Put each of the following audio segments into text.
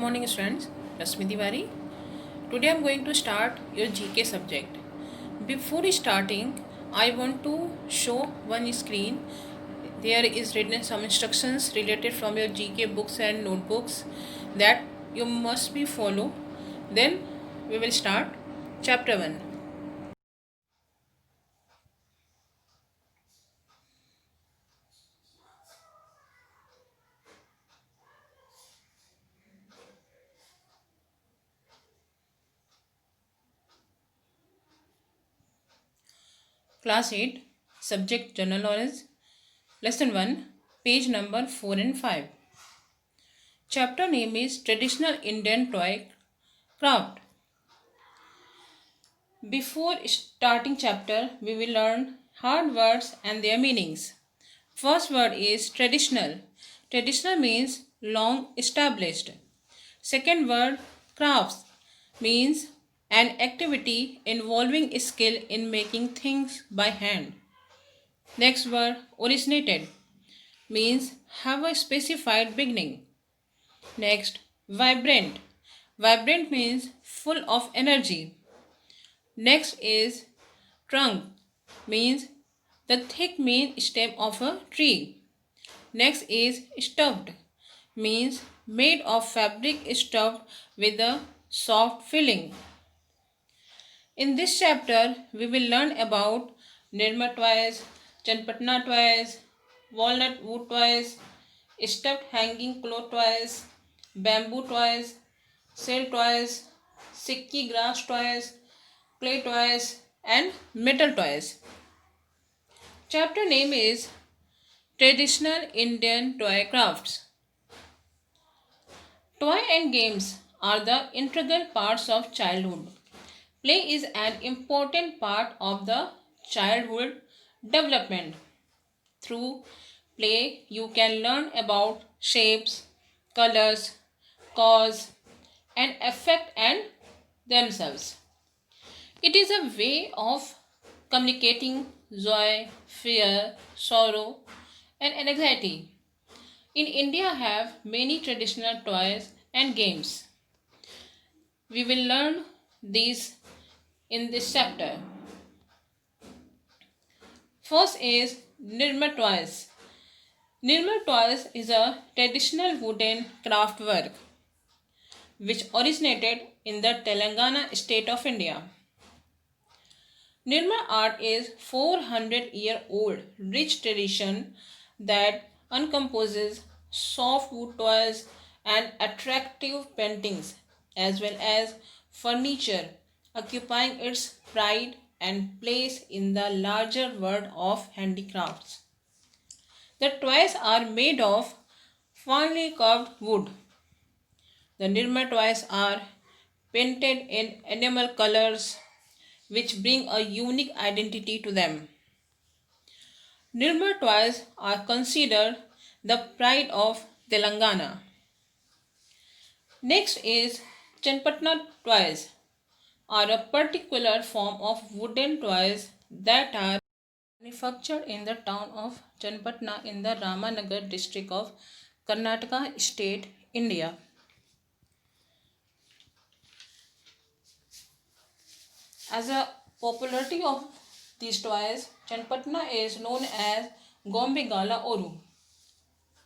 morning, students. Rasmi Tiwari. Today I am going to start your GK subject. Before starting, I want to show one screen. There is written some instructions related from your GK books and notebooks that you must be follow. Then we will start chapter 1. Class 8, subject General Knowledge, Lesson 1, page number 4 and 5. Chapter name is Traditional Indian Toy Craft. Before starting chapter, we will learn hard words and their meanings. First word is traditional. Traditional means long established. Second word crafts means an activity involving skill in making things by hand. Next word originated means have a specified beginning. Next vibrant. Vibrant means full of energy. Next is trunk means the thick main stem of a tree. Next is stuffed means made of fabric stuffed with a soft filling. In this chapter, we will learn about Nirma toys, Chanpatna toys, walnut wood toys, stuffed hanging cloth toys, bamboo toys, shell toys, sikki grass toys, clay toys, and metal toys. Chapter name is Traditional Indian Toy Crafts. Toy and games are the integral parts of childhood. Play is an important part of the childhood development. Through play, you can learn about shapes, colors, cause, and effect and themselves. It is a way of communicating joy, fear, sorrow, and anxiety. In India have many traditional toys and games. We will learn these in this chapter. First is Nirma toys. Nirma toys is a traditional wooden craft work which originated in the Telangana state of India. Nirma art is 400-year-old rich tradition that encompasses soft wood toys and attractive paintings as well as furniture occupying its pride and place in the larger world of handicrafts. The toys are made of finely carved wood. The Nirma toys are painted in enamel colors which bring a unique identity to them. Nirma toys are considered the pride of Telangana. Next is Chanpatna toys are a particular form of wooden toys that are manufactured in the town of Chanpatna in the Ramanagar district of Karnataka state, India. As a popularity of these toys, Chanpatna is known as Gombegala Oru,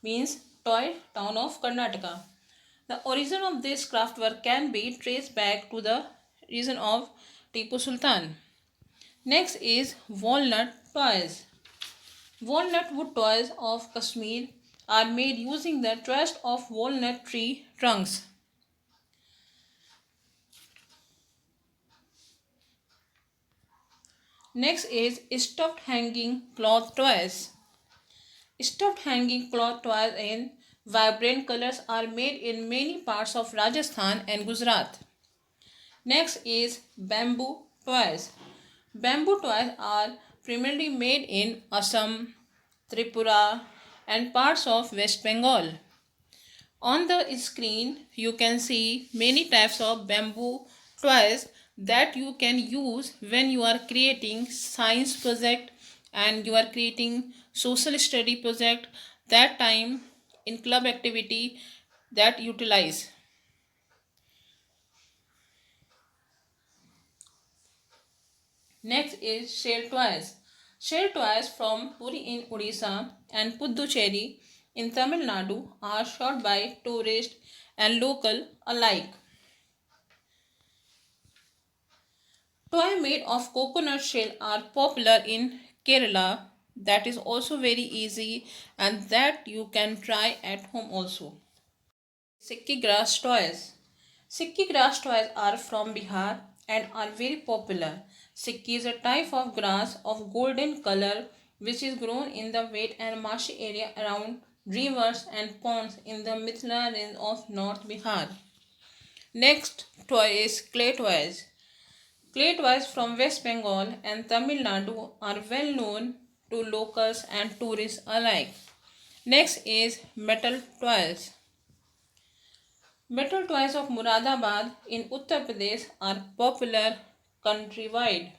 means toy town of Karnataka. The origin of this craftwork can be traced back to the region of Tipu Sultan. Next is walnut toys. Walnut wood toys of Kashmir are made using the thrust of walnut tree trunks. Next is stuffed hanging cloth toys. Stuffed hanging cloth toys in vibrant colors are made in many parts of Rajasthan and Gujarat. Next is bamboo toys. Bamboo toys are primarily made in Assam, Tripura, and parts of West Bengal. On the screen, you can see many types of bamboo toys that you can use when you are creating science project and you are creating social study project that time in club activity that utilize. Next is shell toys. Shell toys from Puri in Odisha and Puducherry in Tamil Nadu are shot by tourists and local alike. Toy made of coconut shell are popular in Kerala. That is also very easy and that you can try at home also. Sikki grass toys. Sikki grass toys are from Bihar and are very popular. Sikki is a type of grass of golden color which is grown in the wet and marshy area around rivers and ponds in the Mithila range of North Bihar. Next toy is clay toys. Clay toys from West Bengal and Tamil Nadu are well known to locals and tourists alike. Next is metal toys. Metal toys of Muradabad in Uttar Pradesh are popular countrywide.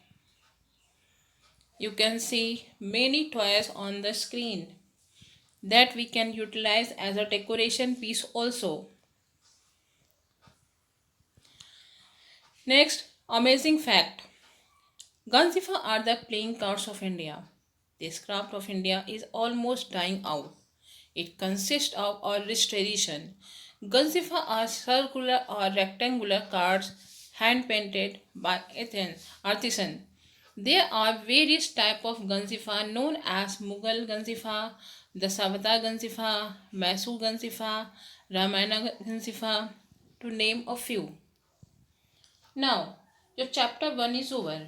You can see many toys on the screen that we can utilize as a decoration piece also. Next, amazing fact. Gansifa are the playing cards of India. This craft of India is almost dying out. It consists of a rich tradition. Gansifa are circular or rectangular cards hand painted by artisan. There are various types of Gansifa known as Mughal Gansifa, Dasavata Gansifa, Mysore Gansifa, Ramayana Gansifa, to name a few. Now, your chapter 1 is over.